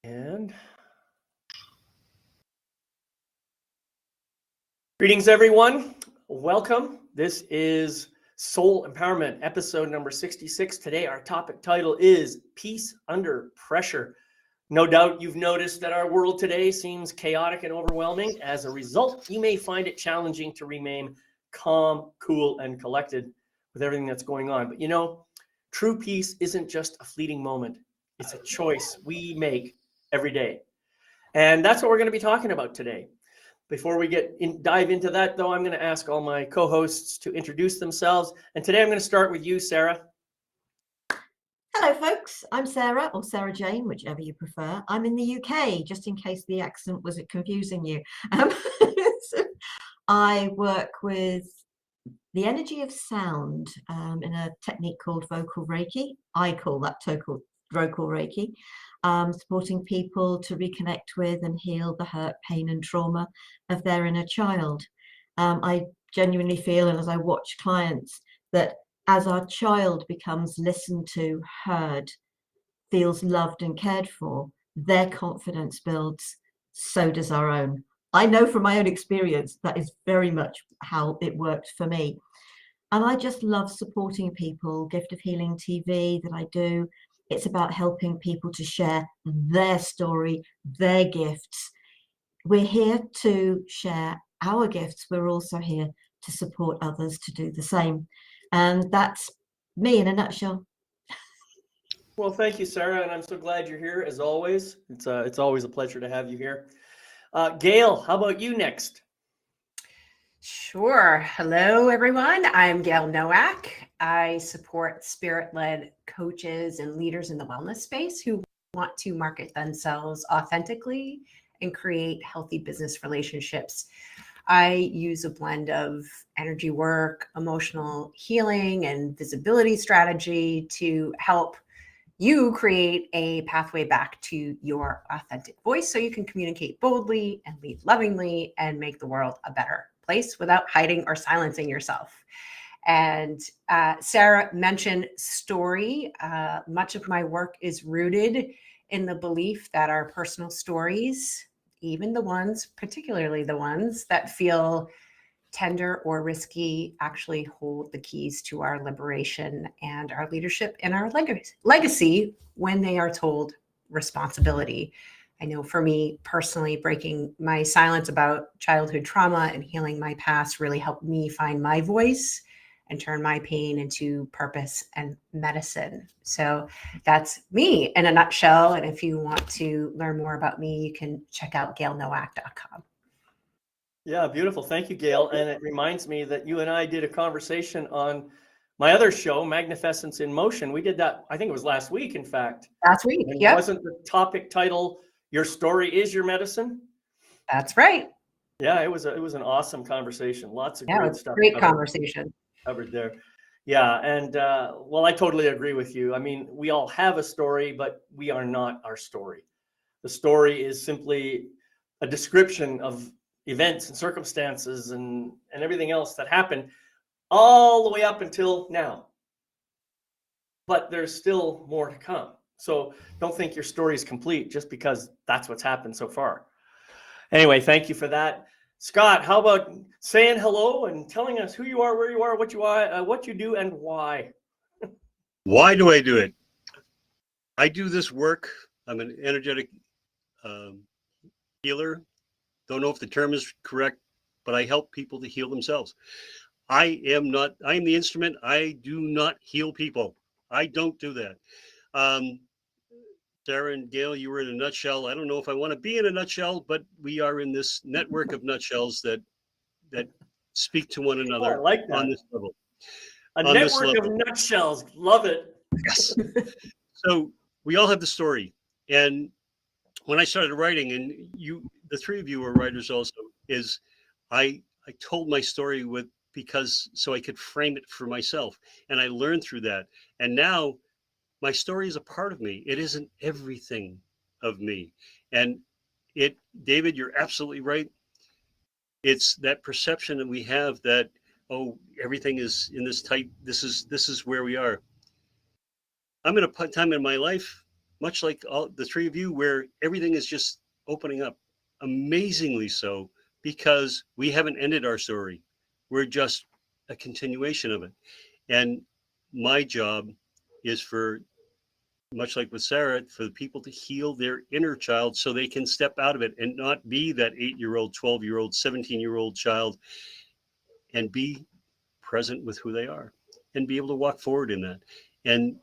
And greetings, everyone. Welcome. This is Soul Empowerment, episode number 66. Today, our topic title is Peace Under Pressure. No doubt you've noticed that our world today seems chaotic and overwhelming. As a result, you may find it challenging to remain calm, cool, and collected with everything that's going on. But you know, true peace isn't just a fleeting moment. It's a choice we make every day. And that's what we're going to be talking about today. Before we dive into that, though, I'm going to ask all my co-hosts to introduce themselves. And today I'm going to start with you, Sarah. Hello, folks. I'm Sarah, or Sarah Jane, whichever you prefer. I'm in the UK, just in case the accent was confusing you. So I work with the energy of sound in a technique called vocal Reiki. I call that vocal Reiki. Supporting people to reconnect with and heal the hurt, pain and trauma of their inner child. I genuinely feel, and as I watch clients, that as our child becomes listened to, heard, feels loved and cared for, their confidence builds, so does our own. I know from my own experience that is very much how it worked for me. And I just love supporting people. Gift of Healing TV that I do, it's about helping people to share their story, their gifts. We're here to share our gifts. We're also here to support others to do the same. And that's me in a nutshell. Well, thank you, Sarah, and I'm so glad you're here as always. It's always a pleasure to have you here. Gail, how about you next? Sure. Hello, everyone. I'm Gail Nowak. I support spirit-led coaches and leaders in the wellness space who want to market themselves authentically and create healthy business relationships. I use a blend of energy work, emotional healing, and visibility strategy to help you create a pathway back to your authentic voice so you can communicate boldly and lead lovingly and make the world a better place without hiding or silencing yourself. And Sarah mentioned story. Much of my work is rooted in the belief that our personal stories, even the ones, particularly the ones that feel tender or risky, actually hold the keys to our liberation and our leadership and our legacy when they are told responsibility. I know for me personally, breaking my silence about childhood trauma and healing my past really helped me find my voice and turn my pain into purpose and medicine. So that's me in a nutshell. And if you want to learn more about me, you can check out gailnowak.com. Yeah, beautiful. Thank you, Gail. And it reminds me that you and I did a conversation on my other show, Magnificence in Motion. We did that, I think it was last week, in fact. Last week, yeah. Wasn't the topic title, Your Story is Your Medicine? That's right. Yeah, it was an awesome conversation. Lots of great stuff. Great conversation. Covered there. Yeah, and well, I totally agree with you. I mean, we all have a story, but we are not our story. The story is simply a description of events and circumstances and everything else that happened all the way up until now. But there's still more to come. So don't think your story is complete just because that's what's happened so far. Anyway, thank you for that. Scott, how about saying hello and telling us who you are, where you are, what you do, and why? Why do I do it? I do this work. I'm an energetic healer. Don't know if the term is correct, but I help people to heal themselves. I am the instrument. I do not heal people. I don't do that. Sarah and Gail, you were in a nutshell. I don't know if I want to be in a nutshell, but we are in this network of nutshells that speak to one another. I like that. On this level. A network of nutshells. Love it. Yes. So we all have the story. And when I started writing, and the three of you are writers also, is I told my story so I could frame it for myself. And I learned through that. And now my story is a part of me. It isn't everything of me. And David, you're absolutely right. It's that perception that we have that, everything is in this tight, this is where we are. I'm in a time in my life much like all the three of you, where everything is just opening up, amazingly so, because we haven't ended our story. We're just a continuation of it. And my job is for, much like with Sarah, for the people to heal their inner child so they can step out of it and not be that 8-year-old, 12-year-old, 17-year-old child, and be present with who they are and be able to walk forward in that and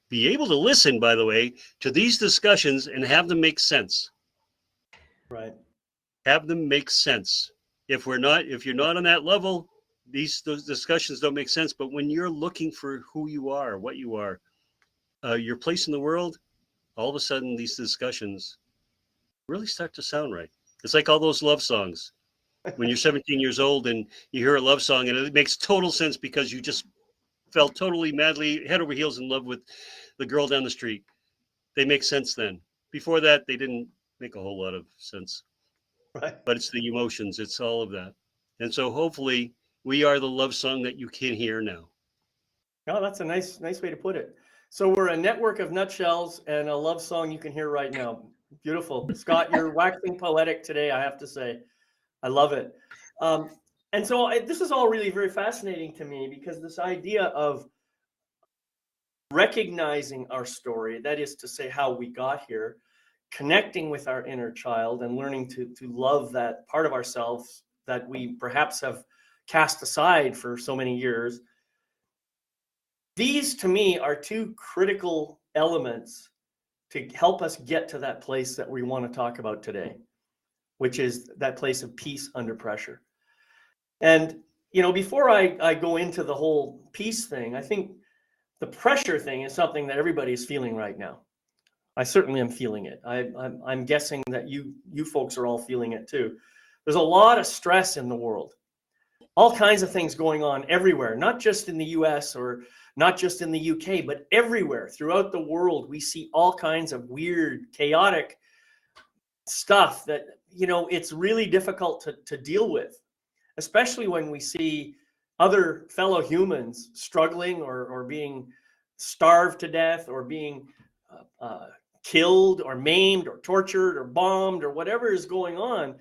be able to listen, by the way, to these discussions and have them make sense. Right. Have them make sense. If you're not on that level, those discussions don't make sense. But when you're looking for who you are, what you are, your place in the world, all of a sudden these discussions really start to sound right. It's like all those love songs. When you're 17 years old and you hear a love song and it makes total sense because you just fell totally madly head over heels in love with the girl down the street. They make sense then. Before that, they didn't make a whole lot of sense. Right. But it's the emotions, it's all of that. And so hopefully we are the love song that you can hear now. No, that's a nice way to put it. So we're a network of nutshells and a love song you can hear right now. Beautiful. Scott, you're waxing poetic today, I have to say. I love it. And so this is all really very fascinating to me, because this idea of recognizing our story, that is to say, how we got here, connecting with our inner child and learning to love that part of ourselves that we perhaps have cast aside for so many years. These, to me, are two critical elements to help us get to that place that we want to talk about today, which is that place of peace under pressure. And, before I go into the whole peace thing, I think the pressure thing is something that everybody is feeling right now. I certainly am feeling it. I'm guessing that you folks are all feeling it too. There's a lot of stress in the world. All kinds of things going on everywhere, not just in the US or not just in the UK, but everywhere throughout the world. We see all kinds of weird, chaotic stuff that, it's really difficult to deal with, especially when we see other fellow humans struggling or being starved to death or being killed or maimed or tortured or bombed or whatever is going on.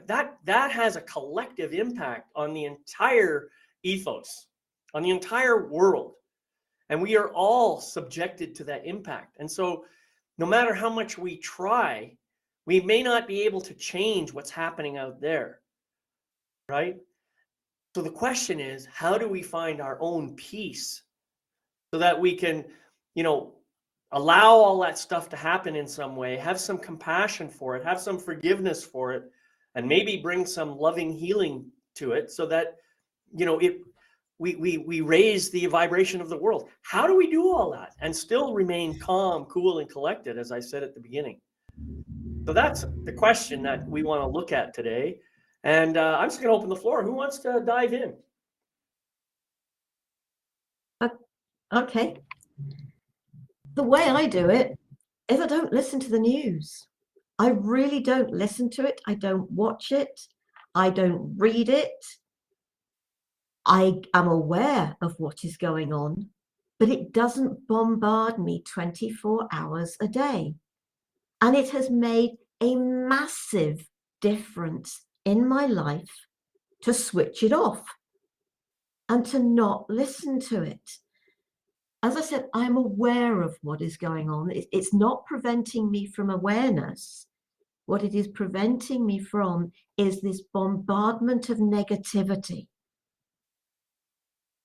That has a collective impact on the entire ethos, on the entire world. And we are all subjected to that impact. And so no matter how much we try, we may not be able to change what's happening out there, right? So the question is, how do we find our own peace so that we can, allow all that stuff to happen in some way, have some compassion for it, have some forgiveness for it, and maybe bring some loving healing to it so that, we raise the vibration of the world. How do we do all that and still remain calm, cool, and collected, as I said at the beginning? So that's the question that we want to look at today. And I'm just going to open the floor. Who wants to dive in? Okay. The way I do it is I don't listen to the news. I really don't listen to it. I don't watch it. I don't read it. I am aware of what is going on, but it doesn't bombard me 24 hours a day. And it has made a massive difference in my life to switch it off and to not listen to it. As I said, I'm aware of what is going on. It's not preventing me from awareness. What it is preventing me from is this bombardment of negativity.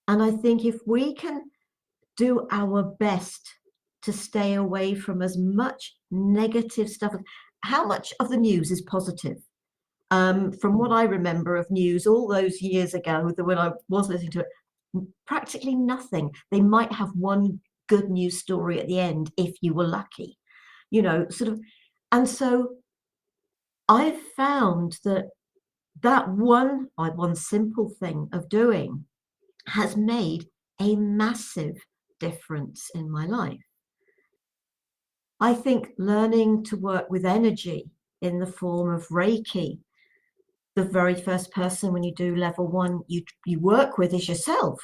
And I think if we can do our best to stay away from as much negative stuff, how much of the news is positive? From what I remember of news all those years ago, when I was listening to it, practically nothing. They might have one good news story at the end if you were lucky, and so I've found that one simple thing of doing has made a massive difference in my life. I think learning to work with energy in the form of Reiki, the very first person when you do level 1 you work with is yourself.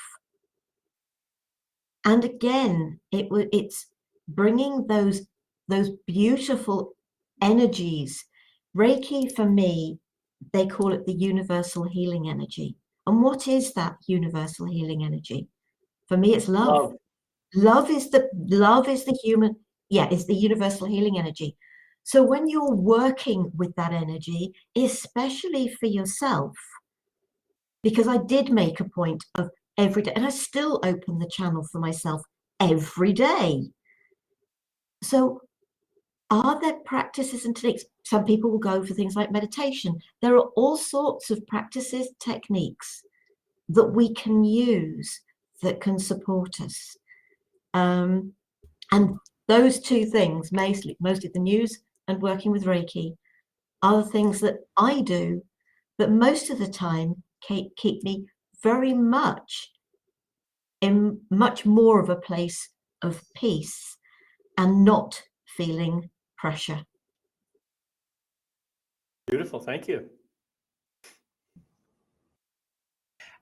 And again, it's bringing those those beautiful energies. Reiki, for me, they call it the universal healing energy. And what is that universal healing energy? For me, it's love. Love is the human, it's the universal healing energy. So when you're working with that energy, especially for yourself, because I did make a point of every day, and I still open the channel for myself every day. So are there practices and techniques? Some people will go for things like meditation. There are all sorts of practices, techniques that we can use that can support us. And those two things, mostly the news and working with Reiki, are the things that I do, but most of the time keep me very much in much more of a place of peace and not feeling pressure. Beautiful. Thank you.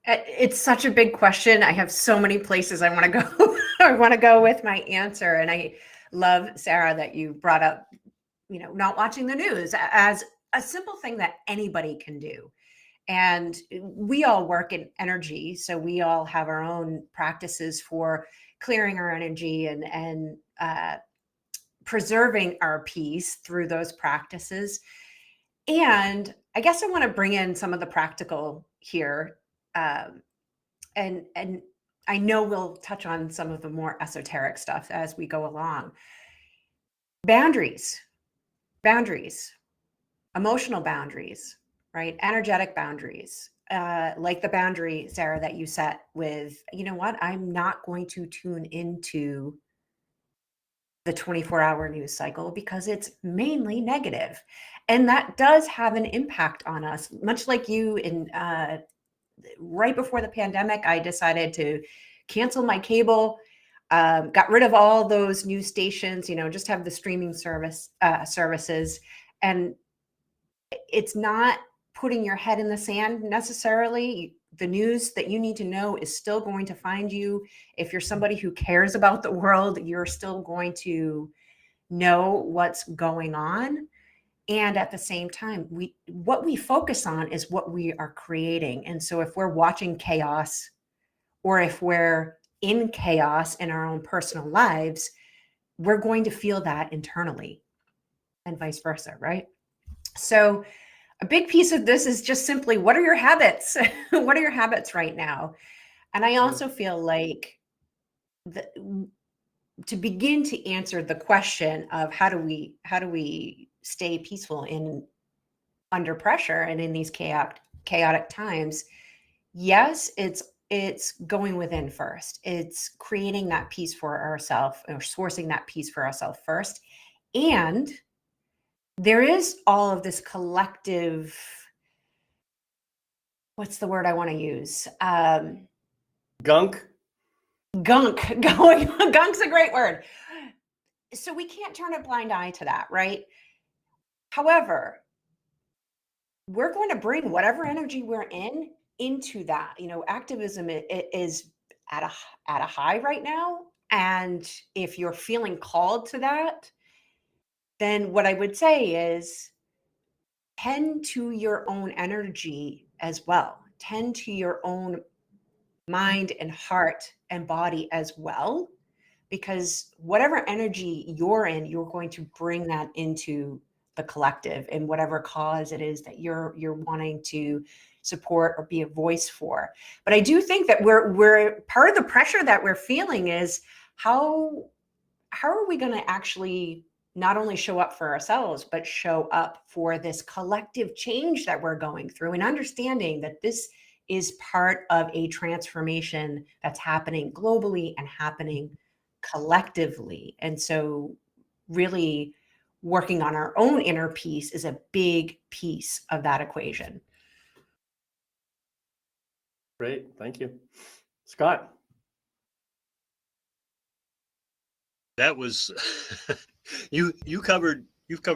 It's such a big question. I have so many places I want to go. I want to go with my answer. And I love, Sarah, that you brought up, not watching the news as a simple thing that anybody can do. And we all work in energy. So we all have our own practices for clearing our energy and preserving our peace through those practices. And I guess I want to bring in some of the practical here. And I know we'll touch on some of the more esoteric stuff as we go along. Boundaries, emotional boundaries, right? Energetic boundaries, like the boundary, Sarah, that you set with, you know what? I'm not going to tune into the 24-hour news cycle because it's mainly negative. And that does have an impact on us, much like you in right before the pandemic, I decided to cancel my cable, got rid of all those news stations, just have the streaming services. And it's not putting your head in the sand necessarily. The news that you need to know is still going to find you. If you're somebody who cares about the world, you're still going to know what's going on. And at the same time, what we focus on is what we are creating. And so if we're watching chaos, or if we're in chaos in our own personal lives, we're going to feel that internally, and vice versa, right? So a big piece of this is just simply, what are your habits? What are your habits right now? And I also feel like to begin to answer the question of how do we stay peaceful under pressure and in these chaotic times, yes, it's going within first. It's creating that peace for ourselves, or sourcing that peace for ourselves first. And there is all of this collective, what's the word I want to use? Gunk. Gunk going on. Gunk's a great word. So we can't turn a blind eye to that, right? However, we're going to bring whatever energy we're into that. Activism is at a high right now. And if you're feeling called to that, then what I would say is tend to your own energy as well. Tend to your own mind and heart and body as well, because whatever energy you're in, you're going to bring that into the collective and whatever cause it is that you're wanting to support or be a voice for. But I do think that we're part of the pressure that we're feeling is how are we going to actually not only show up for ourselves, but show up for this collective change that we're going through, and understanding that this is part of a transformation that's happening globally and happening collectively. And so really working on our own inner peace is a big piece of that equation. Great. Thank you. Scott. That was you've covered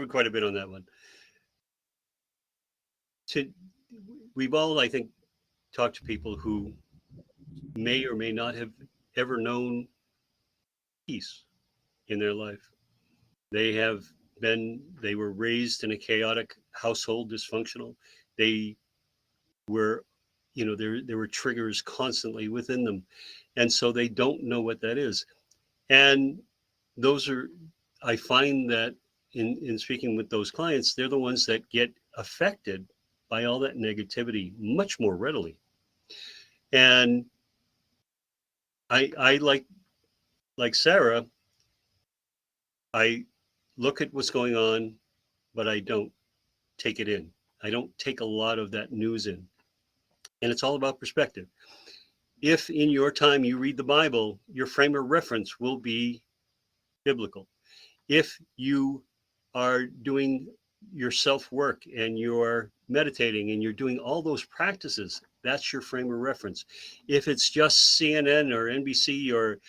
quite a bit on that one. We've all, I think, talked to people who may or may not have ever known peace in their life. They were raised in a chaotic household, dysfunctional. They were, there were triggers constantly within them. And so they don't know what that is. And I find that in speaking with those clients, they're the ones that get affected by all that negativity much more readily. And I like Sarah, I look at what's going on, but I don't take it in. I don't take a lot of that news in. And it's all about perspective. If in your time you read the Bible, your frame of reference will be biblical. If you are doing your self-work and you're meditating and you're doing all those practices, that's your frame of reference. If it's just CNN or NBC or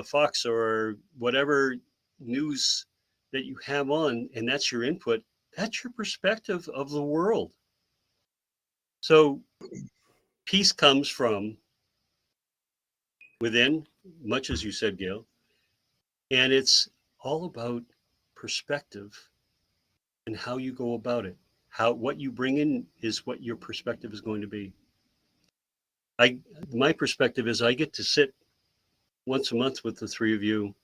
Fox or whatever news that you have on, and that's your input, that's your perspective of the world. So peace comes from within, much as you said, Gail, and it's all about perspective and how you go about it. What you bring in is what your perspective is going to be. My perspective is I get to sit once a month with the three of you,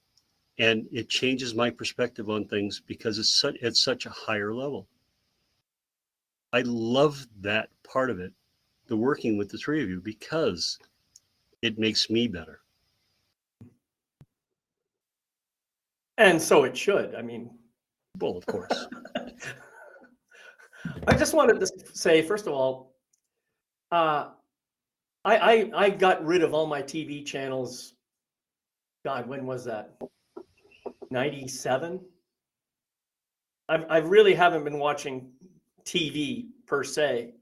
and it changes my perspective on things because it's at such a higher level. I love that part of it, the working with the three of you, because it makes me better. And so it should. I mean, well, of course. I just wanted to say, first of all, I got rid of all my TV channels. God, when was that? 97? I really haven't been watching TV per se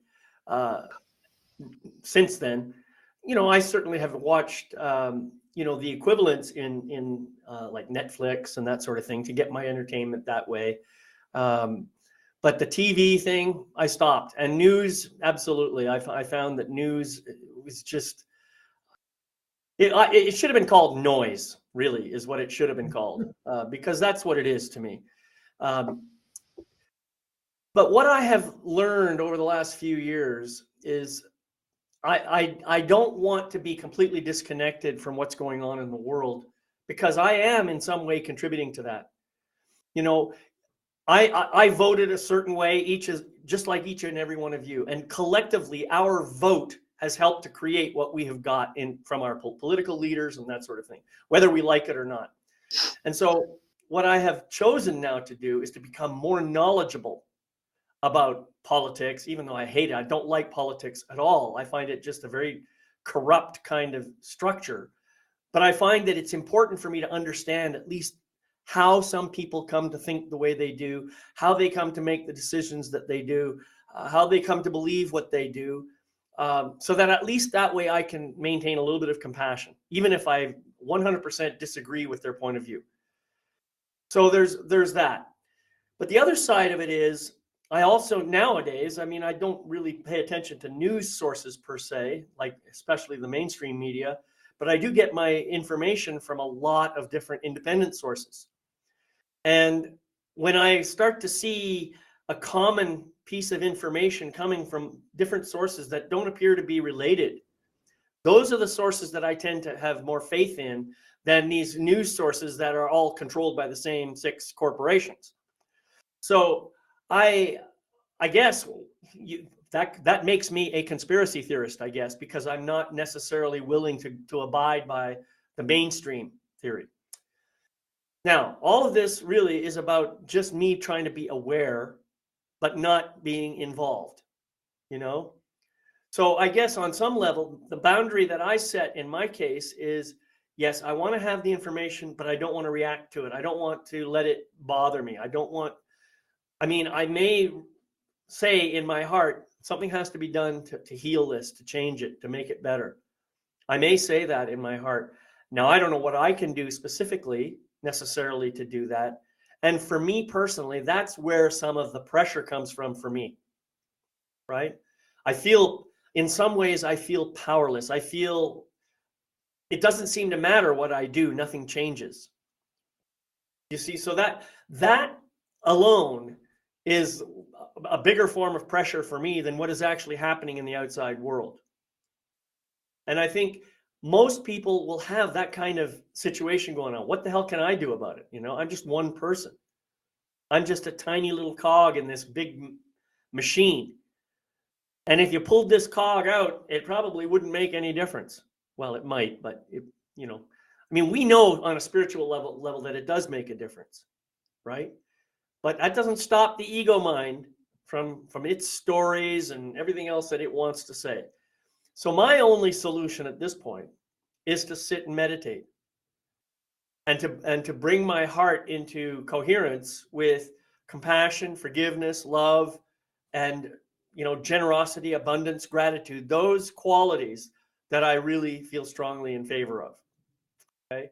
since then. I certainly have watched, the equivalents in like Netflix and that sort of thing to get my entertainment that way. But the TV thing, I stopped. And news, absolutely. I found that news was just, it should have been called noise, really, is what it should have been called, because that's what it is to me. But what I have learned over the last few years is I don't want to be completely disconnected from what's going on in the world, because I am in some way contributing to that. I voted a certain way, each is just like each and every one of you. And collectively, our vote has helped to create what we have got from our political leaders and that sort of thing, whether we like it or not. And so what I have chosen now to do is to become more knowledgeable about politics, even though I hate it. I don't like politics at all. I find it just a very corrupt kind of structure. But I find that it's important for me to understand at least how some people come to think the way they do, how they come to make the decisions that they do, how they come to believe what they do, so that at least that way I can maintain a little bit of compassion, even if I 100% disagree with their point of view. So there's that. But the other side of it is, I also nowadays, I don't really pay attention to news sources per se, like especially the mainstream media, but I do get my information from a lot of different independent sources. And when I start to see a common piece of information coming from different sources that don't appear to be related, those are the sources that I tend to have more faith in than these news sources that are all controlled by the same 6 corporations. So I guess that makes me a conspiracy theorist, I guess, because I'm not necessarily willing to abide by the mainstream theory. Now, all of this really is about just me trying to be aware, but not being involved, So I guess on some level, the boundary that I set in my case is, yes, I want to have the information, but I don't want to react to it. I don't want to let it bother me. I may say in my heart, something has to be done to heal this, to change it, to make it better. I may say that in my heart. Now, I don't know what I can do specifically necessarily to do that. And for me personally, that's where some of the pressure comes from for me, right? In some ways, I feel powerless. I feel it doesn't seem to matter what I do. Nothing changes. You see, so that alone is a bigger form of pressure for me than what is actually happening in the outside world. And I think most people will have that kind of situation going on. What the hell can I do about it? You know, I'm just one person. I'm just a tiny little cog in this big machine. And if you pulled this cog out, it probably wouldn't make any difference. Well, it might, but you know, I mean, we know on a spiritual level that it does make a difference, right? But that doesn't stop the ego mind from its stories and everything else that it wants to say. So my only solution at this point is to sit and meditate, and to bring my heart into coherence with compassion, forgiveness, love, and generosity, abundance, gratitude, those qualities that I really feel strongly in favor of. Okay?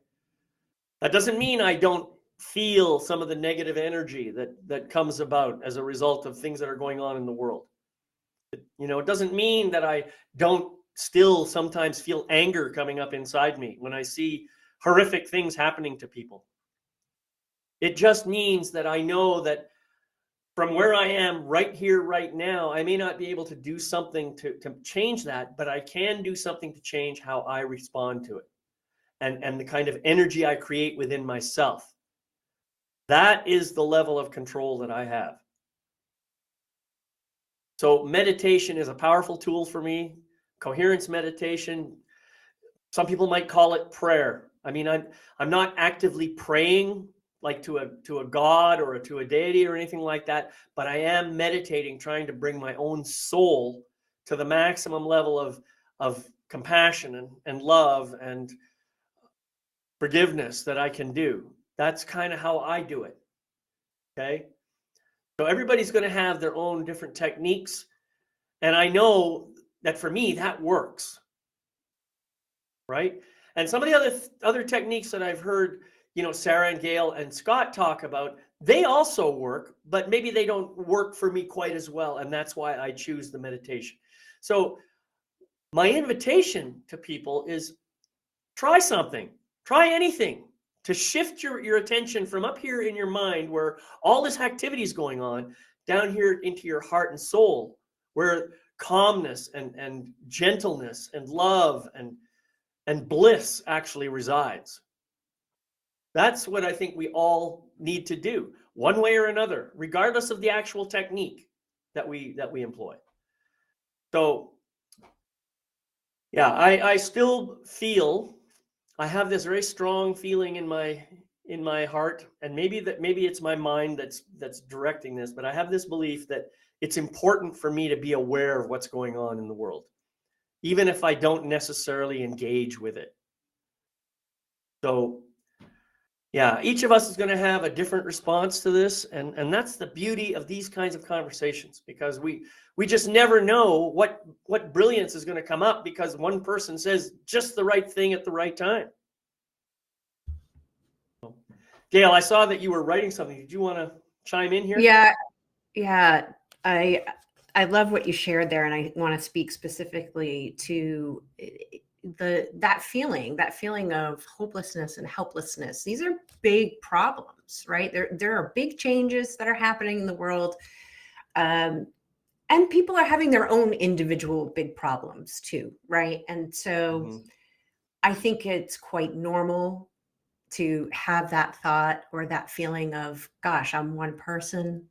That doesn't mean I don't feel some of the negative energy that comes about as a result of things that are going on in the world. It doesn't mean that I don't still sometimes feel anger coming up inside me when I see horrific things happening to people. It just means that I know that from where I am right here, right now, I may not be able to do something to change that, but I can do something to change how I respond to it and the kind of energy I create within myself. That is the level of control that I have. So meditation is a powerful tool for me. Coherence meditation, some people might call it prayer. I mean, I'm not actively praying like to a god or to a deity or anything like that, but I am meditating, trying to bring my own soul to the maximum level of compassion and love and forgiveness that I can do. That's kind of how I do it. Okay. So everybody's going to have their own different techniques. And I know that for me, that works. Right. And some of the other techniques that I've heard, Sarah and Gail and Scott talk about, they also work, but maybe they don't work for me quite as well. And that's why I choose the meditation. So my invitation to people is try something, try anything to shift your attention from up here in your mind where all this activity is going on down here into your heart and soul, where calmness and gentleness and love and bliss actually resides. That's what I think we all need to do, one way or another, regardless of the actual technique that we employ. So, yeah, I still feel I have this very strong feeling in my heart, and maybe it's my mind that's directing this, but I have this belief that it's important for me to be aware of what's going on in the world, even if I don't necessarily engage with it. So, yeah, each of us is going to have a different response to this, and that's the beauty of these kinds of conversations, because we just never know what brilliance is going to come up because one person says just the right thing at the right time. Gail, I saw that you were writing something. Did you want to chime in here? Yeah. I love what you shared there, and I want to speak specifically to that feeling of hopelessness and helplessness. These are big problems, right? There are big changes that are happening in the world, and people are having their own individual big problems too, right? And so I think it's quite normal to have that thought or that feeling of, gosh, I'm one person.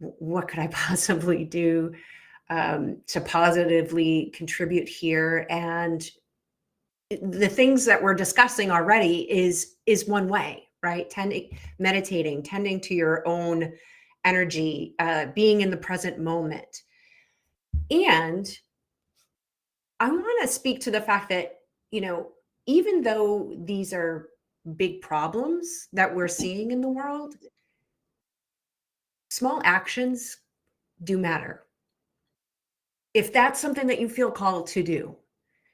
What could I possibly do to positively contribute here? And the things that we're discussing already is one way, right? Meditating, tending to your own energy, being in the present moment. And I want to speak to the fact that, even though these are big problems that we're seeing in the world, small actions do matter. If that's something that you feel called to do.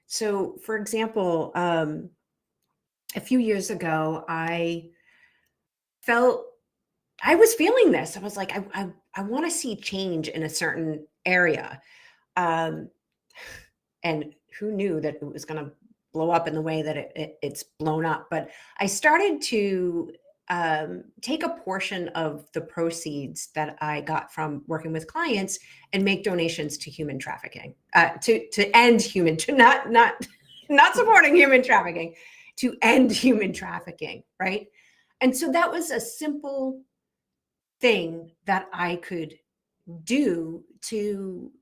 So, for example, a few years ago, I was feeling this. I was like, I want to see change in a certain area. And who knew that it was going to blow up in the way that it's blown up. But I started to take a portion of the proceeds that I got from working with clients and make donations to human trafficking, to end human, to not supporting human trafficking, to end human trafficking, right? And so that was a simple thing that I could do to,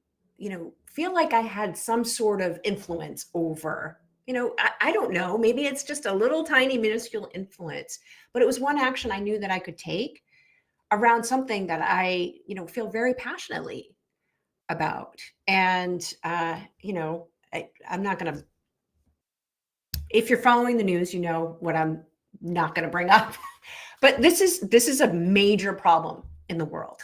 feel like I had some sort of influence over, I don't know, maybe it's just a little tiny minuscule influence, but it was one action I knew that I could take around something that I, feel very passionately about. And, I'm not going to, if you're following the news, you know what I'm not going to bring up, but this is a major problem in the world.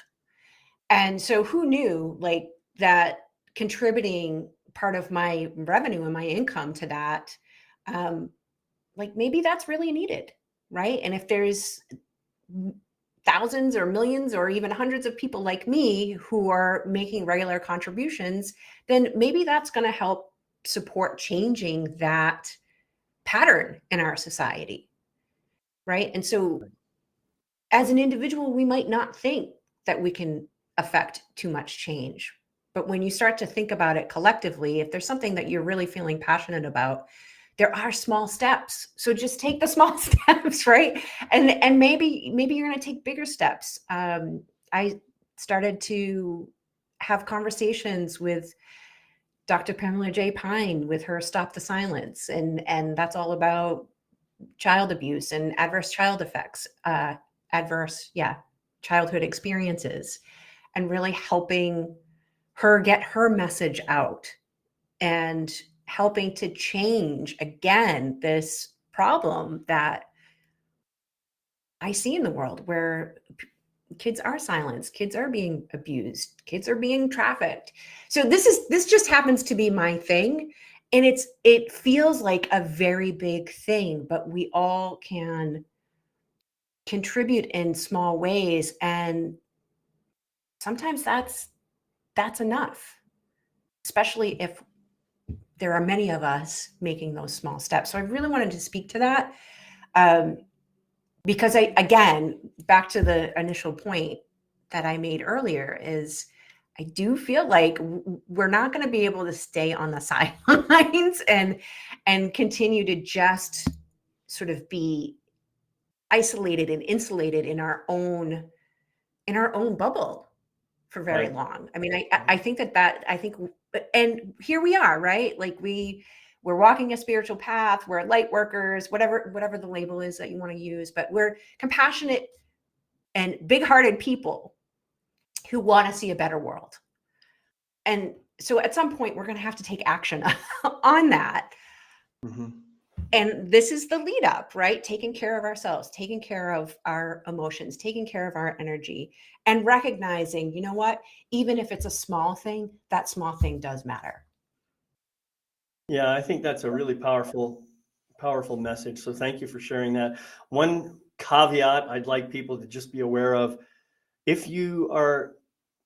And so who knew like that contributing part of my revenue and my income to that, like maybe that's really needed, right? And if there's thousands or millions or even hundreds of people like me who are making regular contributions, then maybe that's going to help support changing that pattern in our society, right? And so as an individual, we might not think that we can affect too much change. But when you start to think about it collectively, if there's something that you're really feeling passionate about, there are small steps. So just take the small steps, right? And maybe you're going to take bigger steps. I started to have conversations with Dr. Pamela J. Pine with her Stop the Silence. And that's all about child abuse and adverse child effects, childhood experiences, and really helping her get her message out and helping to change again this problem that I see in the world where kids are silenced, kids are being abused, kids are being trafficked. So this just happens to be my thing. And it feels like a very big thing, but we all can contribute in small ways. And sometimes that's enough, especially if there are many of us making those small steps. So I really wanted to speak to that because again, back to the initial point that I made earlier is I do feel like we're not going to be able to stay on the sidelines and continue to just sort of be isolated and insulated in our own bubble for very long. I mean, I think and here we are, right? Like we're walking a spiritual path, we're light workers, whatever the label is that you want to use, but we're compassionate and big-hearted people who want to see a better world. And so at some point we're going to have to take action on that. Mm-hmm. And this is the lead up, right? Taking care of ourselves, taking care of our emotions, taking care of our energy, and recognizing, you know what, even if it's a small thing, that small thing does matter. Yeah, I think that's a really powerful message. So thank you for sharing that. One caveat I'd like people to just be aware of, if you are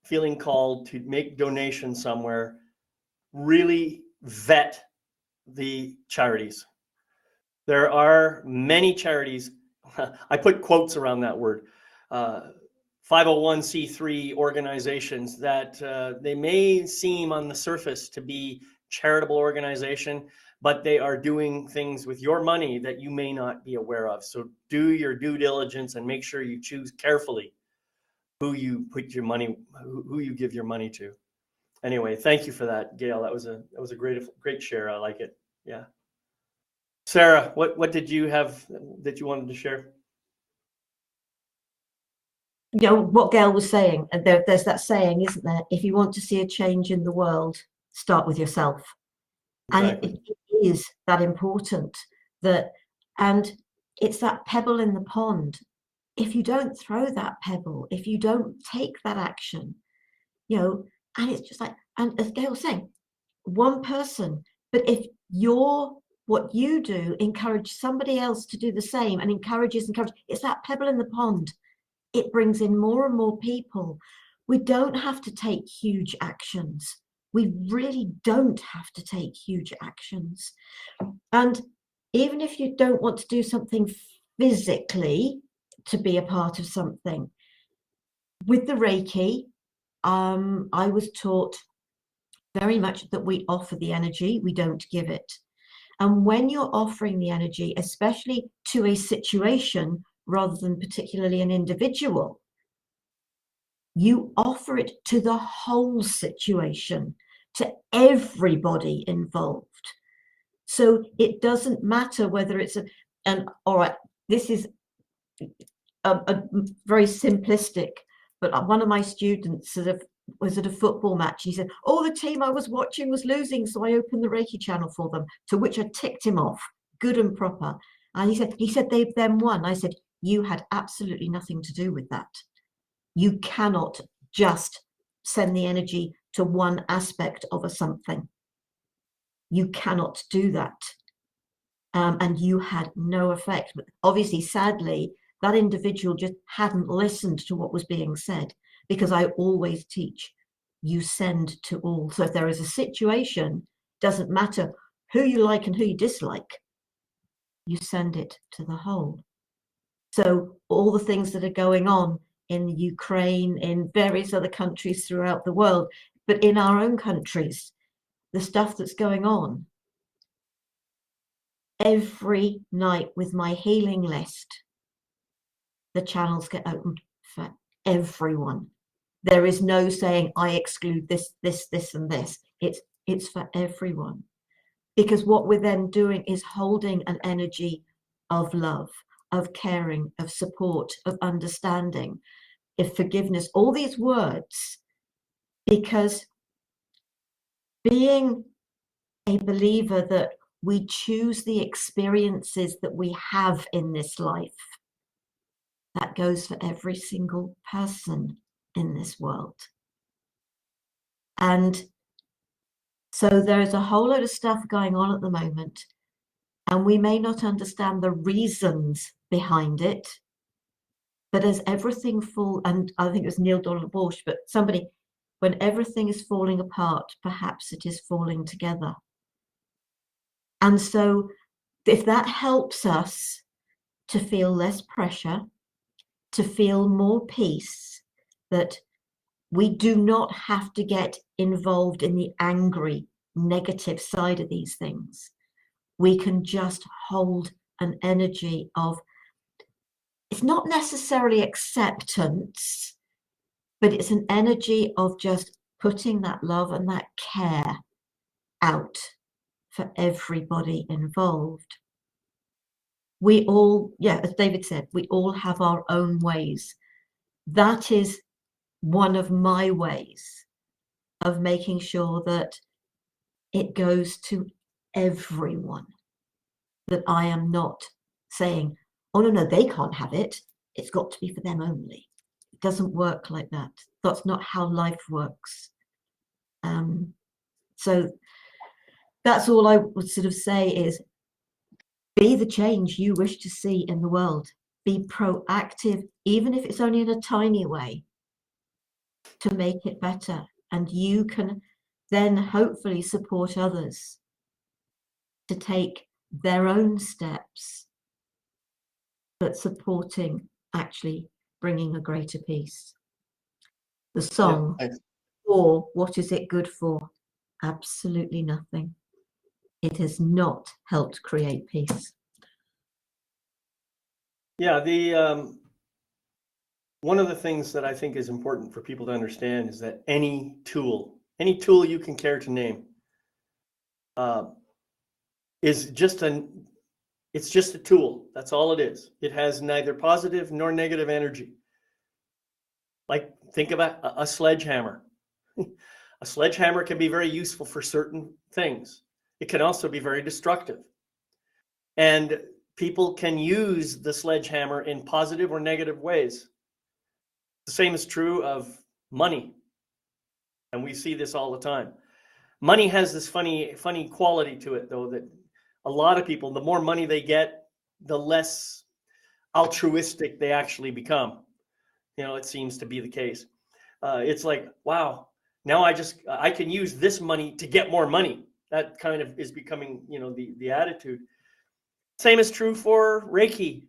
feeling called to make donations somewhere, really vet the charities. There are many charities, I put quotes around that word, 501c3 organizations that they may seem on the surface to be charitable organization, but they are doing things with your money that you may not be aware of. So do your due diligence and make sure you choose carefully who you put your money, who you give your money to. Anyway, thank you for that, Gail. That was a great share. I like it. Yeah. Sarah, what did you have that you wanted to share? You know what Gail was saying, and there's that saying, isn't there? If you want to see a change in the world, start with yourself. Exactly. And it is that important and it's that pebble in the pond. If you don't throw that pebble, if you don't take that action, and it's just like, and as Gail was saying, one person, but if what you do encourage somebody else to do the same and encourages, it's that pebble in the pond. It brings in more and more people. We don't have to take huge actions. We really don't have to take huge actions. And even if you don't want to do something physically to be a part of something. With the Reiki, I was taught very much that we offer the energy, we don't give it. And when you're offering the energy, especially to a situation rather than particularly an individual, you offer it to the whole situation, to everybody involved. So it doesn't matter whether it's all right, this is a very simplistic, but one of my students sort of was at a football match. He said, oh, the team I was watching was losing, so I opened the Reiki channel for them, to which I ticked him off, good and proper. And he said they've then won. I said, you had absolutely nothing to do with that. You cannot just send the energy to one aspect of a something. You cannot do that. And you had no effect. But obviously, sadly, that individual just hadn't listened to what was being said, because I always teach you send to all. So if there is a situation, doesn't matter who you like and who you dislike, you send it to the whole. So all the things that are going on in Ukraine, in various other countries throughout the world, but in our own countries, the stuff that's going on, every night with my healing list, the channels get opened for everyone. There is no saying I exclude this, and this. It's for everyone. Because what we're then doing is holding an energy of love, of caring, of support, of understanding, of forgiveness, all these words. Because being a believer that we choose the experiences that we have in this life, that goes for every single person in this world. And so there is a whole load of stuff going on at the moment, and we may not understand the reasons behind it, but as everything and I think it was Neil Donald Walsh, but somebody, when everything is falling apart, perhaps it is falling together. And so if that helps us to feel less pressure, to feel more peace, that we do not have to get involved in the angry, negative side of these things. We can just hold an energy of, it's not necessarily acceptance, but it's an energy of just putting that love and that care out for everybody involved. We all, as David said, we all have our own ways. That is one of my ways of making sure that it goes to everyone, that I am not saying, oh, no, they can't have it. It's got to be for them only. It doesn't work like that. That's not how life works. So that's all I would sort of say is, be the change you wish to see in the world. Be proactive, even if it's only in a tiny way, to make it better. And you can then hopefully support others to take their own steps, but supporting actually bringing a greater peace. The song, or what is it good for? Absolutely nothing. It has not helped create peace. Yeah, the one of the things that I think is important for people to understand is that any tool you can care to name, is just it's just a tool. That's all it is. It has neither positive nor negative energy. Like, think about a sledgehammer. A sledgehammer can be very useful for certain things. It can also be very destructive. And people can use the sledgehammer in positive or negative ways. The same is true of money. And we see this all the time. Money has this funny quality to it, though, that a lot of people, the more money they get, the less altruistic they actually become. It seems to be the case. It's like, wow, now I can use this money to get more money. That kind of is becoming, the attitude. Same is true for Reiki.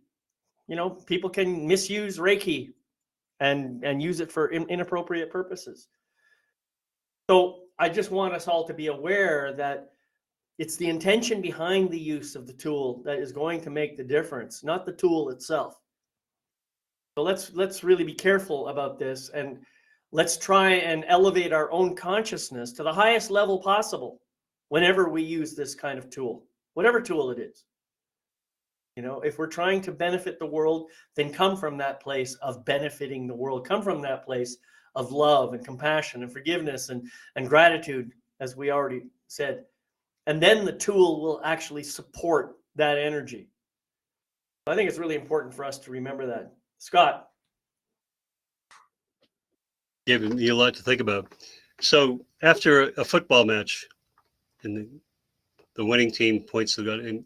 people can misuse Reiki and use it for inappropriate purposes. So I just want us all to be aware that it's the intention behind the use of the tool that is going to make the difference, not the tool itself. So let's really be careful about this, and let's try and elevate our own consciousness to the highest level possible whenever we use this kind of tool, whatever tool it is. If we're trying to benefit the world, then come from that place of benefiting the world. Come from that place of love and compassion and forgiveness and gratitude, as we already said. And then the tool will actually support that energy. I think it's really important for us to remember that. Scott. Giving me a lot to think about. So after a football match, and the winning team points to God, and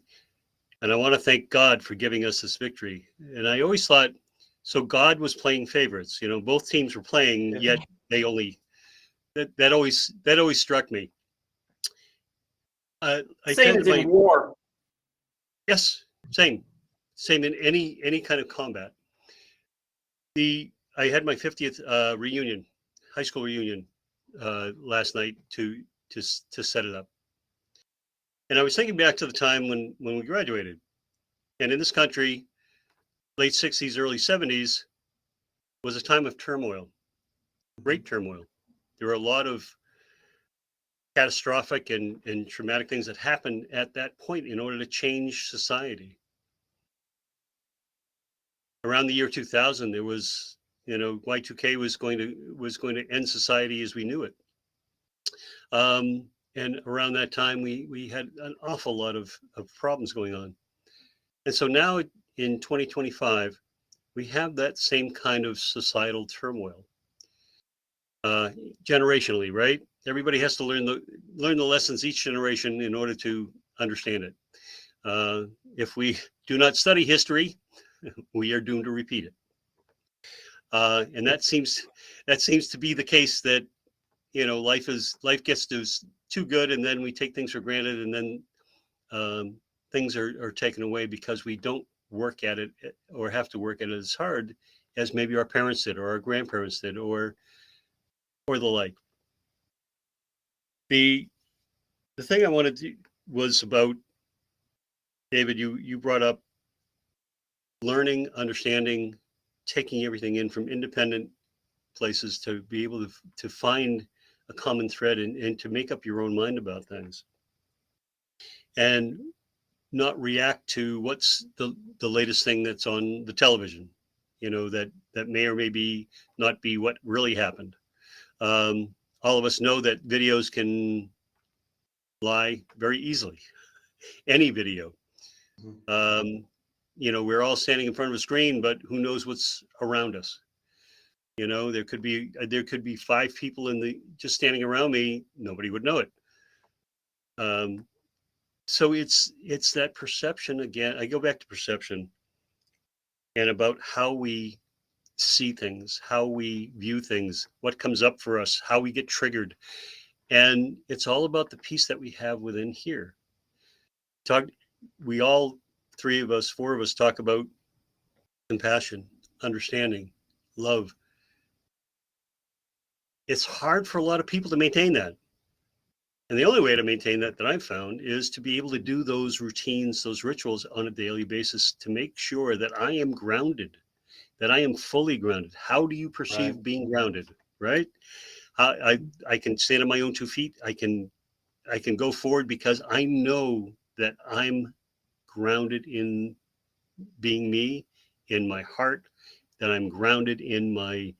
I want to thank God for giving us this victory. And I always thought, so God was playing favorites. Both teams were playing, yet they only. That always struck me. I Same as in war. Yes, same in any kind of combat. I had my 50th reunion, high school reunion, last night to set it up. And I was thinking back to the time when we graduated. And in this country, late 60s, early 70s, was a time of turmoil, great turmoil. There were a lot of catastrophic and traumatic things that happened at that point in order to change society. Around the year 2000, there was, Y2K was going to end society as we knew it. And around that time, we had an awful lot of problems going on. And so now in 2025, we have that same kind of societal turmoil. Generationally, right? Everybody has to learn the lessons each generation in order to understand it. If we do not study history, we are doomed to repeat it. And that seems to be the case, that life gets too good, and then we take things for granted, and then things are taken away because we don't work at it, or have to work at it as hard as maybe our parents did, or our grandparents did, or the like. The thing I wanted to was about, David, you brought up learning, understanding, taking everything in from independent places to be able to find a common thread and to make up your own mind about things, and not react to what's the latest thing that's on the television, that may or may be not be what really happened. All of us know that videos can lie very easily. Any video. We're all standing in front of a screen, but who knows what's around us? There could be 5 people just standing around me. Nobody would know it. So it's that perception again. I go back to perception, and about how we see things, how we view things, what comes up for us, how we get triggered. And it's all about the peace that we have within here. We all, 3 of us, 4 of us, talk about compassion, understanding, love. It's hard for a lot of people to maintain that. And the only way to maintain that I've found is to be able to do those routines, those rituals on a daily basis to make sure that I am grounded, that I am fully grounded. How do you perceive being grounded, right? I can stand on my own 2 feet. I can go forward because I know that I'm grounded in being me, in my heart, that I'm grounded in my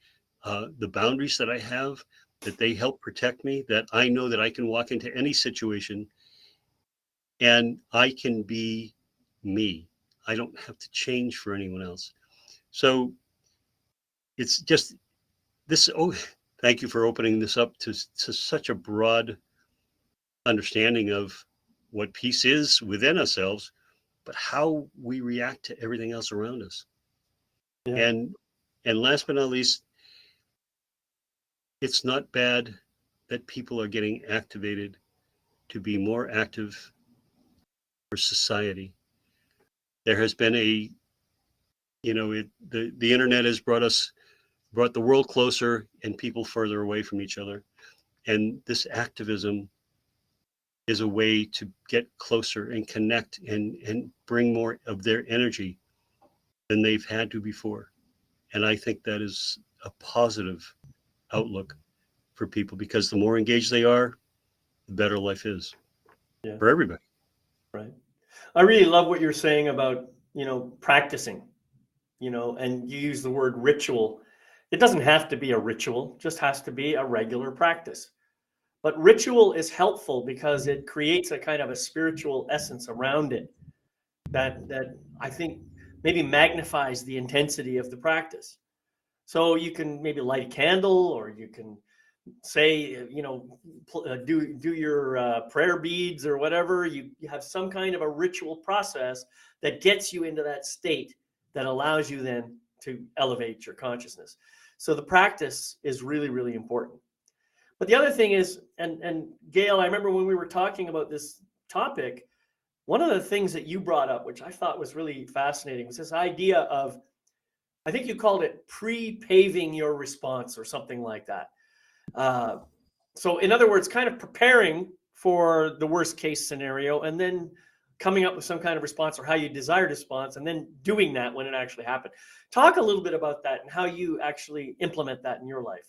the boundaries that I have, that they help protect me, that I know that I can walk into any situation and I can be me. I don't have to change for anyone else. So it's just this. Oh, thank you for opening this up to such a broad understanding of what peace is within ourselves, but how we react to everything else around us. Yeah. And last but not least, it's not bad that people are getting activated to be more active for society. There has been The internet has brought the world closer and people further away from each other. And this activism is a way to get closer and connect and bring more of their energy than they've had to before. And I think that is a positive outlook for people, because the more engaged they are, the better life is for everybody. Right. I really love what you're saying about, practicing, and you use the word ritual. It doesn't have to be a ritual, just has to be a regular practice. But ritual is helpful because it creates a kind of a spiritual essence around it that I think maybe magnifies the intensity of the practice. So you can maybe light a candle, or you can say, do your prayer beads or whatever. You have some kind of a ritual process that gets you into that state that allows you then to elevate your consciousness. So the practice is really, really important. But the other thing is, and Gail, I remember when we were talking about this topic, one of the things that you brought up, which I thought was really fascinating, was this idea of, I think you called it pre-paving your response or something like that. So in other words, kind of preparing for the worst case scenario and then coming up with some kind of response, or how you desire response, and then doing that when it actually happened. Talk a little bit about that and how you actually implement that in your life.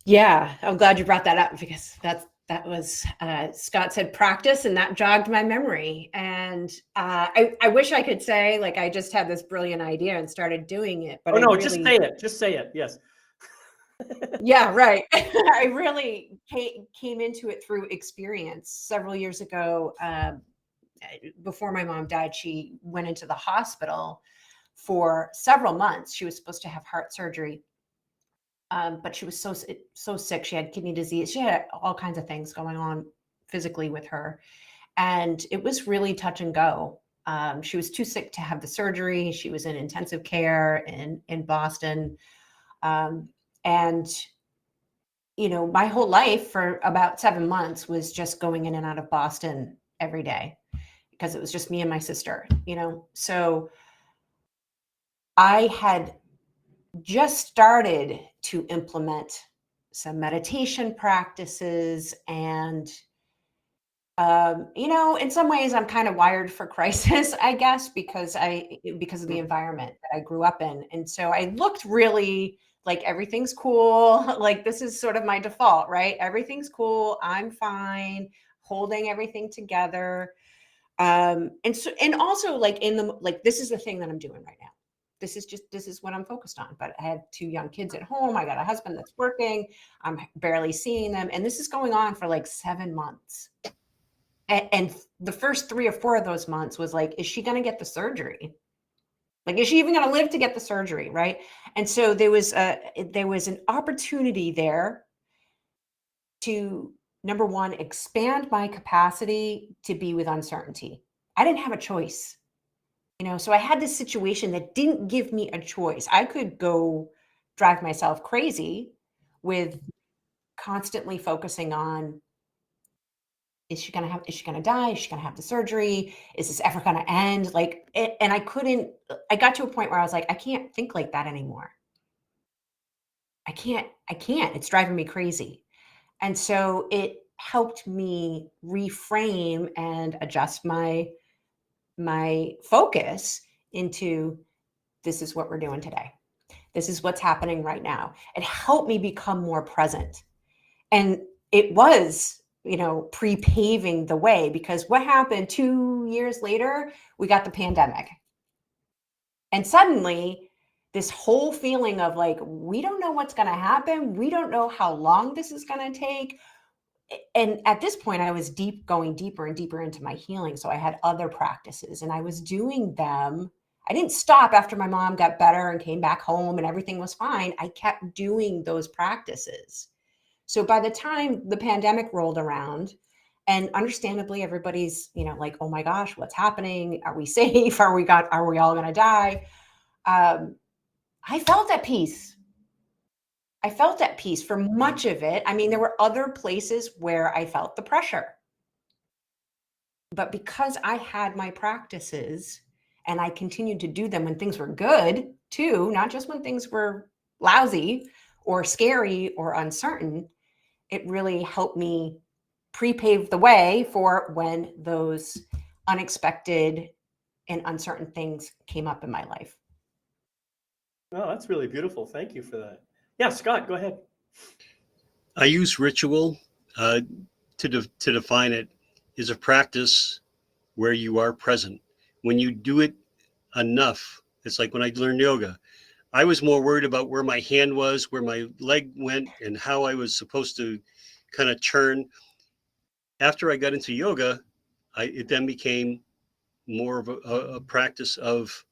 Yeah, I'm glad you brought that up, because that was Scott said practice, and that jogged my memory. And I wish I could say like I just had this brilliant idea and started doing it, but just say it. Just say it. Yes. Yeah, right. I really came into it through experience. Several years ago, before my mom died, she went into the hospital for several months. She was supposed to have heart surgery. But she was so sick. She had kidney disease. She had all kinds of things going on physically with her. And it was really touch and go. She was too sick to have the surgery. She was in intensive care in Boston. And, my whole life for about 7 months was just going in and out of Boston every day, because it was just me and my sister, So I had just started to implement some meditation practices, and in some ways I'm kind of wired for crisis, I guess, because of the environment that I grew up in. And so I looked really like everything's cool. Like this is sort of my default, right? Everything's cool. I'm fine, holding everything together. And also like this is the thing that I'm doing right now. This is what I'm focused on. But I had 2 young kids at home. I got a husband that's working. I'm barely seeing them. And this is going on for like 7 months. And the first 3 or 4 of those months was like, is she going to get the surgery? Like, is she even going to live to get the surgery? Right. And so there was an opportunity there to, number one, expand my capacity to be with uncertainty. I didn't have a choice. So I had this situation that didn't give me a choice. I could go drive myself crazy with constantly focusing on, is she going to die? Is she going to have the surgery? Is this ever going to end? And I got to a point where I was like, I can't think like that anymore. I can't, it's driving me crazy. And so it helped me reframe and adjust my focus into, this is what we're doing today. This is what's happening right now. It helped me become more present. And it was, pre-paving the way, because what happened 2 years later, we got the pandemic. And suddenly this whole feeling of like, we don't know what's going to happen. We don't know how long this is going to take. And at this point, I was going deeper and deeper into my healing. So I had other practices and I was doing them. I didn't stop after my mom got better and came back home and everything was fine. I kept doing those practices. So by the time the pandemic rolled around, and understandably, everybody's, like, oh my gosh, what's happening? Are we safe? Are we all going to die? I felt at peace. I felt at peace for much of it. I mean, there were other places where I felt the pressure. But because I had my practices And I continued to do them when things were good too, not just when things were lousy or scary or uncertain. It really helped me pre-pave the way for when those unexpected and uncertain things came up in my life. Oh, that's really beautiful. Thank you for that. Yeah, Scott, go ahead. I use ritual to define it is a practice where you are present. When you do it enough, it's like when I learned yoga. I was more worried about where my hand was, where my leg went, and how I was supposed to kind of turn. After I got into yoga, it then became more of a practice of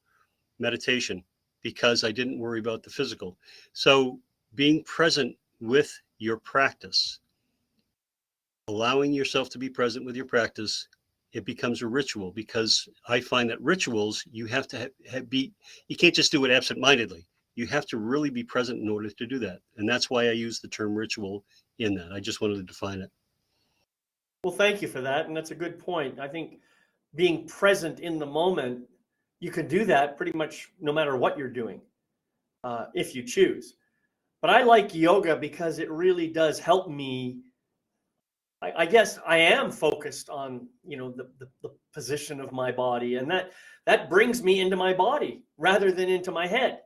meditation because I didn't worry about the physical. So being present with your practice, allowing yourself to be present with your practice, it becomes a ritual, because I find that rituals, you have to you can't just do it absentmindedly. You have to really be present in order to do that. And that's why I use the term ritual in that. I just wanted to define it. Well, thank you for that. And that's a good point. I think being present in the moment, you can do that pretty much no matter what you're doing, if you choose. But I like yoga because it really does help me. I guess I am focused on, the position of my body, and that brings me into my body rather than into my head.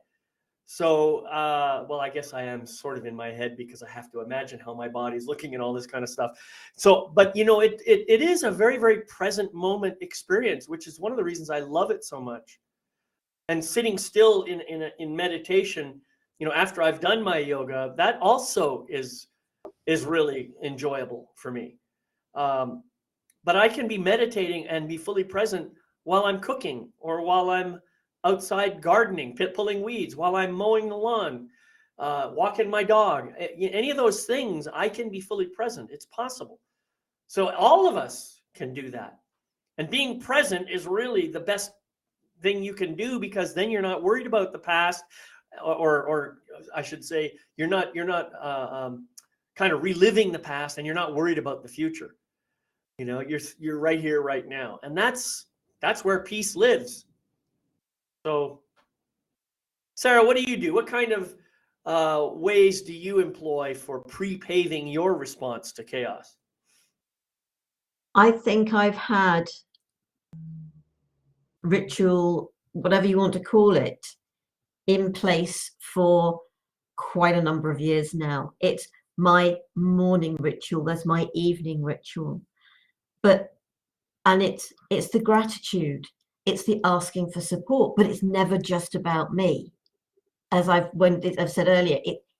So, well, I guess I am sort of in my head because I have to imagine how my body's looking and all this kind of stuff. So, but it is a very, very present moment experience, which is one of the reasons I love it so much. And sitting still in meditation, after I've done my yoga, that also is really enjoyable for me. But I can be meditating and be fully present while I'm cooking, or while I'm outside gardening, pulling weeds, while I'm mowing the lawn, walking my dog. Any of those things, I can be fully present. It's possible. So all of us can do that. And being present is really the best thing you can do, because then you're not worried about the past, or I should say, you're not kind of reliving the past, and you're not worried about the future. You're right here, right now, and that's where peace lives. So, Sarah, what do you do? What kind of ways do you employ for pre-paving your response to chaos? I think I've had ritual, whatever you want to call it, in place for quite a number of years now. It's my morning ritual, there's my evening ritual. And it's the gratitude, it's the asking for support, but it's never just about me. As I've said earlier,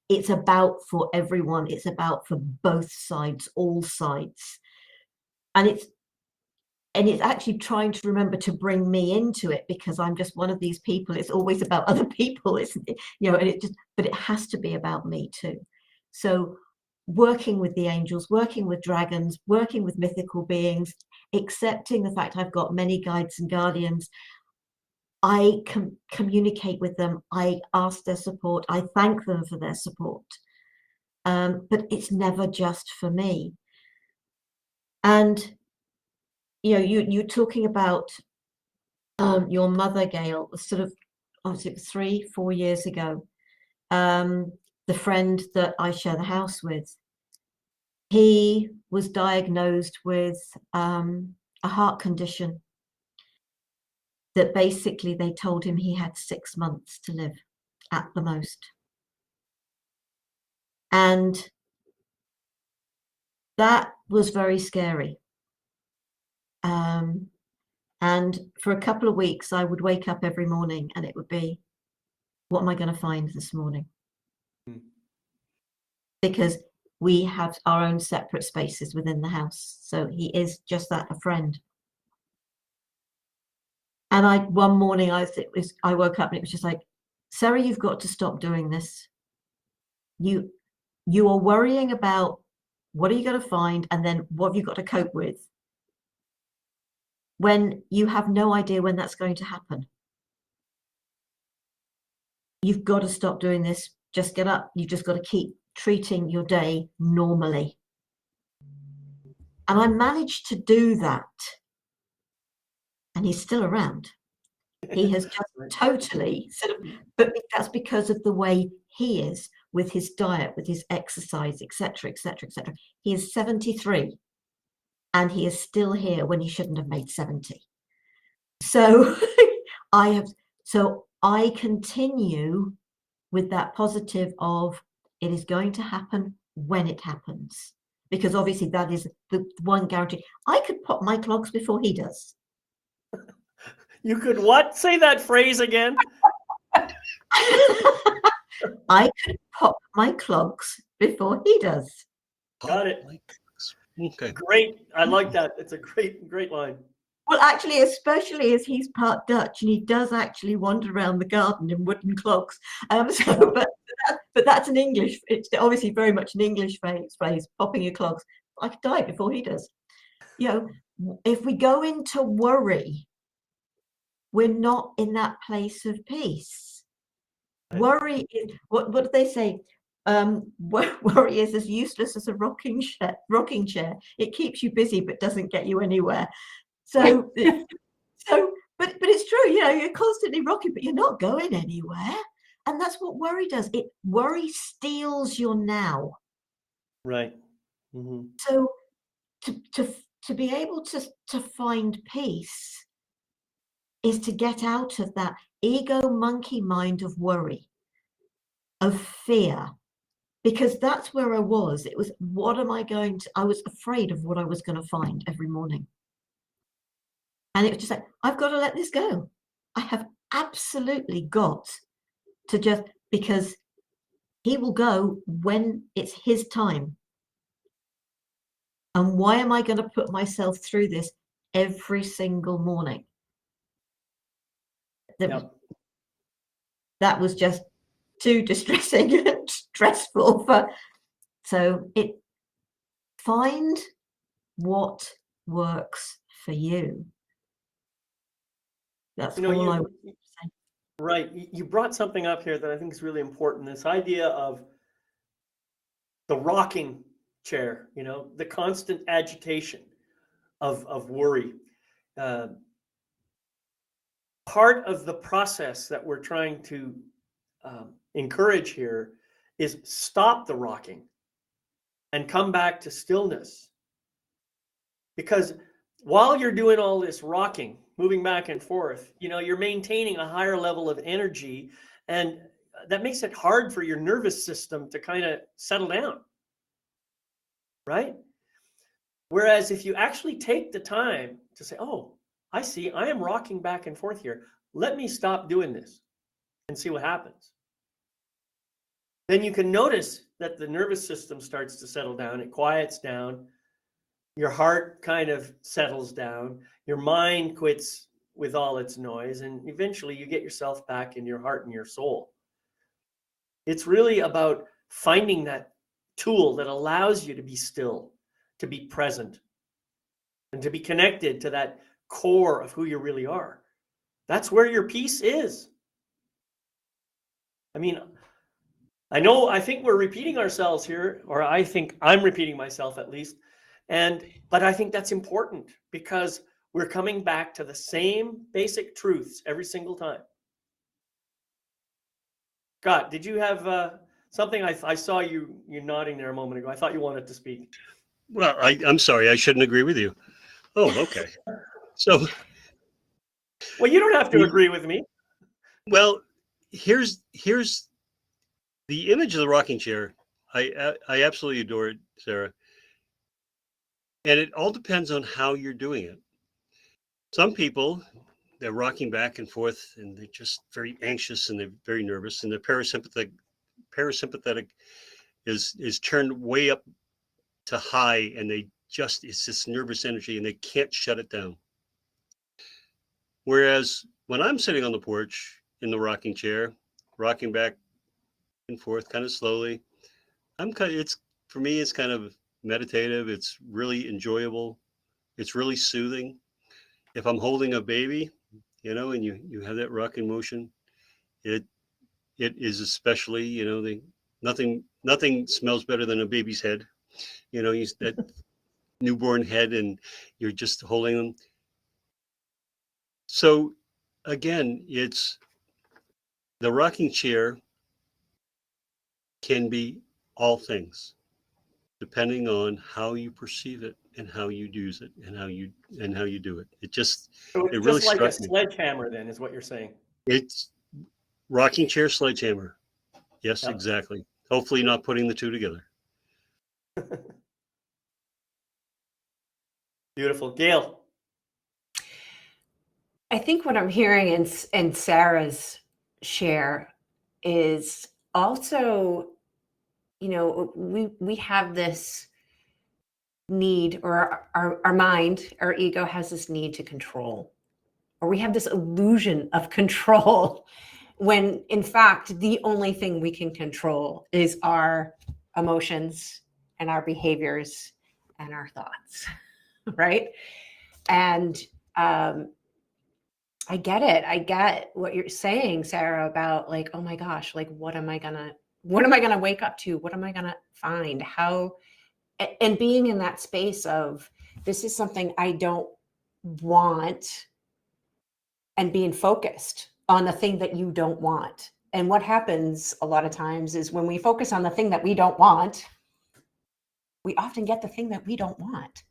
it's about for everyone. It's about for both sides, all sides. And it's actually trying to remember to bring me into it, because I'm just one of these people. It's always about other people, isn't it? But it has to be about me too. So working with the angels, working with dragons, working with mythical beings, accepting the fact I've got many guides and guardians. I can communicate with them. I ask their support. I thank them for their support. But it's never just for me. And you're talking about your mother, Gail, sort of, obviously it was 3-4 years ago. The friend that I share the house with, he was diagnosed with a heart condition that basically they told him he had 6 months to live at the most. And that was very scary. And for a couple of weeks, I would wake up every morning and it would be, what am I going to find this morning? Because we have our own separate spaces within the house. So he is just that, a friend. And one morning I woke up and it was just like, Sarah, you've got to stop doing this. You are worrying about what are you going to find, and then what have you got to cope with, when you have no idea when that's going to happen. You've got to stop doing this. Just get up. You've just got to keep treating your day normally. And I managed to do that. And he's still around. He has just totally sort of, but that's because of the way he is with his diet, with his exercise, etc., etc., etc. He is 73 and he is still here when he shouldn't have made 70. So I continue with that positive of it is going to happen when it happens, because obviously that is the one guarantee. I could pop my clogs before he does. You could what? Say that phrase again. I could pop my clogs before he does. Got it. Okay. Great. I like that. It's a great line. Well, actually, especially as he's part Dutch and he does actually wander around the garden in wooden clogs. But that's an English. It's obviously very much an English phrase. Popping your clogs. I could die before he does. You know, if we go into worry, we're not in that place of peace. Worry is what do they say? Worry is as useless as a rocking chair. It keeps you busy but doesn't get you anywhere. So but it's true. You know, you're constantly rocking, but you're not going anywhere. And that's what worry does. Worry steals your now. Right. Mm-hmm. So to be able to find peace is to get out of that ego monkey mind of worry, of fear, because that's where I was. It was, what am I going to, I was afraid of what I was going to find every morning. And it was just like, I've got to let this go. I have absolutely got to just, because he will go when it's his time. And why am I going to put myself through this every single morning? That was just too distressing and stressful so find what works for you. That's all I would say. Right. You brought something up here that I think is really important. This idea of the rocking chair, you know, the constant agitation of worry. Part of the process that we're trying to encourage here is stop the rocking and come back to stillness. Because while you're doing all this rocking, moving back and forth, you know, you're maintaining a higher level of energy, and that makes it hard for your nervous system to kind of settle down, right? Whereas if you actually take the time to say, oh, I see, I am rocking back and forth here. Let me stop doing this and see what happens. Then you can notice that the nervous system starts to settle down. It quiets down. Your heart kind of settles down. Your mind quits with all its noise. And eventually you get yourself back in your heart and your soul. It's really about finding that tool that allows you to be still, to be present, and to be connected to that core of who you really are. That's where your peace is. I mean, I think we're repeating ourselves here, or I think I'm repeating myself at least. But I think that's important because we're coming back to the same basic truths every single time. Scott, did you have something? I saw you nodding there a moment ago. I thought you wanted to speak. Well, I'm sorry. I shouldn't agree with you. Oh, okay. So, well, you don't have to agree with me. Well, here's the image of the rocking chair. I absolutely adore it, Sarah. And it all depends on how you're doing it. Some people, they're rocking back and forth and they're just very anxious and they're very nervous, and the parasympathetic is turned way up to high, and it's this nervous energy and they can't shut it down. Whereas when I'm sitting on the porch in the rocking chair, rocking back and forth kind of slowly, for me, it's kind of meditative. It's really enjoyable. It's really soothing. If I'm holding a baby, you know, and you have that rocking motion, it is especially, you know, nothing smells better than a baby's head. You know, that newborn head, and you're just holding them. So again, it's the rocking chair can be all things, depending on how you perceive it and how you use it and how you do it. So It it's really just like a struck me. sledgehammer, then, is what you're saying. It's rocking chair sledgehammer. Yes, Yep. exactly. Hopefully not putting the two together. Beautiful. Gail. I think what I'm hearing in Sarah's share is also, we have this need, or our mind, our ego has this need to control, or we have this illusion of control when in fact the only thing we can control is our emotions and our behaviors and our thoughts, right? And I get it. I get what you're saying, Sarah, about like, oh my gosh, like what am I gonna wake up to? What am I gonna find? How, and being in that space of this is something I don't want, and being focused on the thing that you don't want. And what happens a lot of times is when we focus on the thing that we don't want, we often get the thing that we don't want.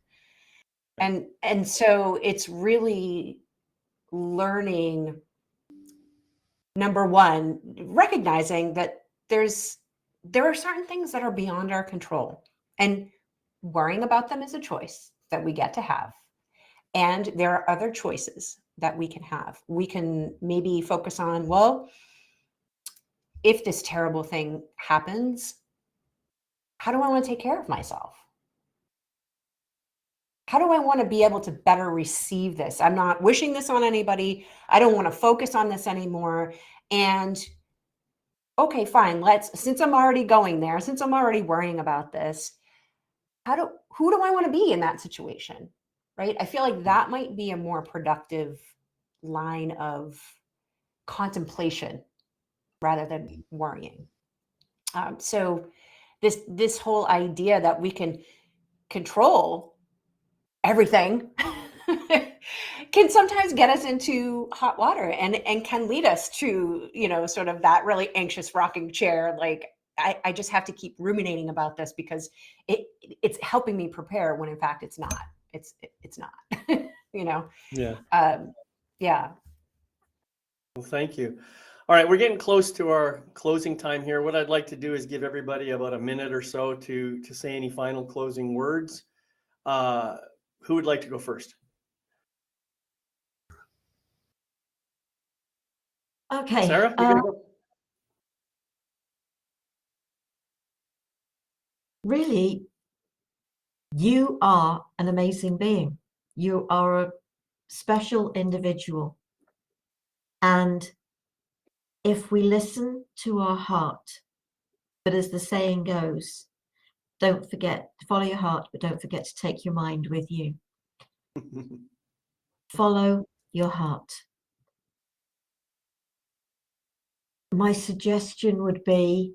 And so it's really learning, number one, recognizing that there are certain things that are beyond our control, and worrying about them is a choice that we get to have. And there are other choices that we can have. We can maybe focus on, well, if this terrible thing happens, how do I want to take care of myself? How do I want to be able to better receive this? I'm not wishing this on anybody. I don't want to focus on this anymore. And okay, fine. Since I'm already going there, since I'm already worrying about this, who do I want to be in that situation? Right? I feel like that might be a more productive line of contemplation rather than worrying. So this whole idea that we can control everything can sometimes get us into hot water, and can lead us to, sort of that really anxious rocking chair. Like I just have to keep ruminating about this because it's helping me prepare, when in fact it's not. It's not. Yeah. Yeah. Well, thank you. All right, we're getting close to our closing time here. What I'd like to do is give everybody about a minute or so to say any final closing words. Who would like to go first? Okay. Sarah, you gonna go? Really, you are an amazing being. You are a special individual. And if we listen to our heart, but as the saying goes, don't forget to follow your heart, but don't forget to take your mind with you. Follow your heart. My suggestion would be,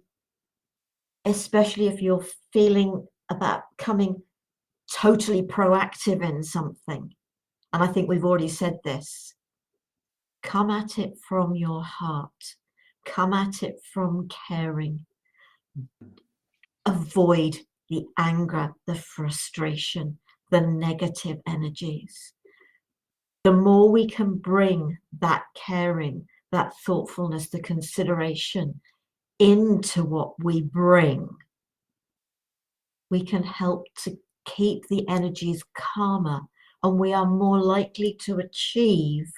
especially if you're feeling about becoming totally proactive in something, and I think we've already said this, come at it from your heart. Come at it from caring. Avoid the anger, the frustration, the negative energies. The more we can bring that caring, that thoughtfulness, the consideration into what we bring, we can help to keep the energies calmer, and we are more likely to achieve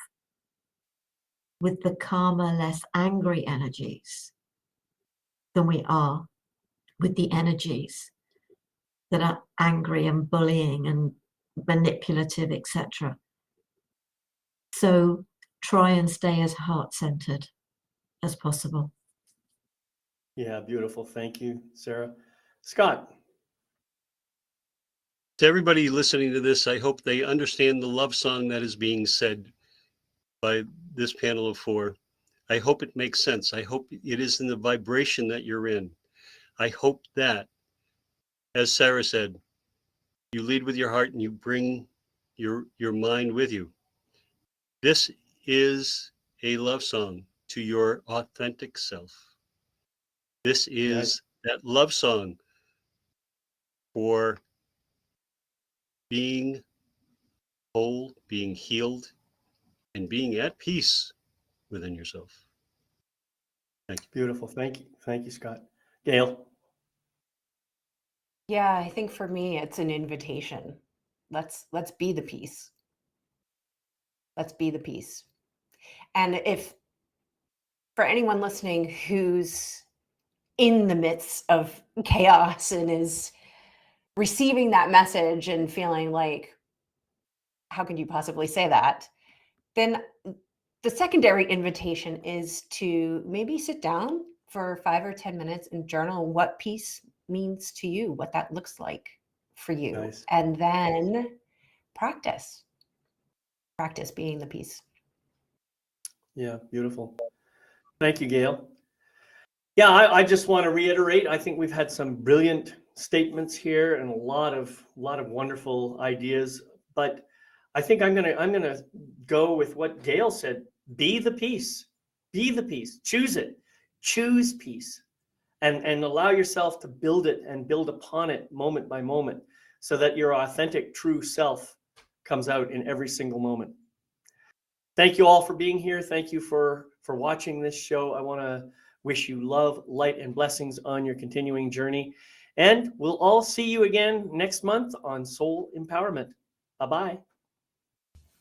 with the calmer, less angry energies than we are with the energies that are angry and bullying and manipulative, etc. So try and stay as heart-centered as possible. Yeah, beautiful. Thank you, Sarah. Scott. To everybody listening to this, I hope they understand the love song that is being said by this panel of four. I hope it makes sense. I hope it is in the vibration that you're in. I hope that, as Sarah said, you lead with your heart and you bring your mind with you. This is a love song to your authentic self. This is that love song for being whole, being healed, and being at peace within yourself. Thank you. Beautiful. Thank you. Thank you, Scott. Gail. Yeah, I think for me, it's an invitation. Let's be the peace. Let's be the peace. And if for anyone listening who's in the midst of chaos and is receiving that message and feeling like, how could you possibly say that? Then the secondary invitation is to maybe sit down for 5 or 10 minutes and journal what peace means to you, what that looks like for you. Nice. And then practice being the peace. Yeah, beautiful. Thank you, Gail. Yeah, I just want to reiterate, I think we've had some brilliant statements here and a lot of wonderful ideas, but I think I'm gonna go with what Gail said. Be the peace. Be the peace. Choose it. Choose peace. And allow yourself to build it and build upon it moment by moment so that your authentic true self comes out in every single moment. Thank you all for being here. Thank you for watching this show. I want to wish you love, light, and blessings on your continuing journey. And we'll all see you again next month on Soul Empowerment. Bye-bye.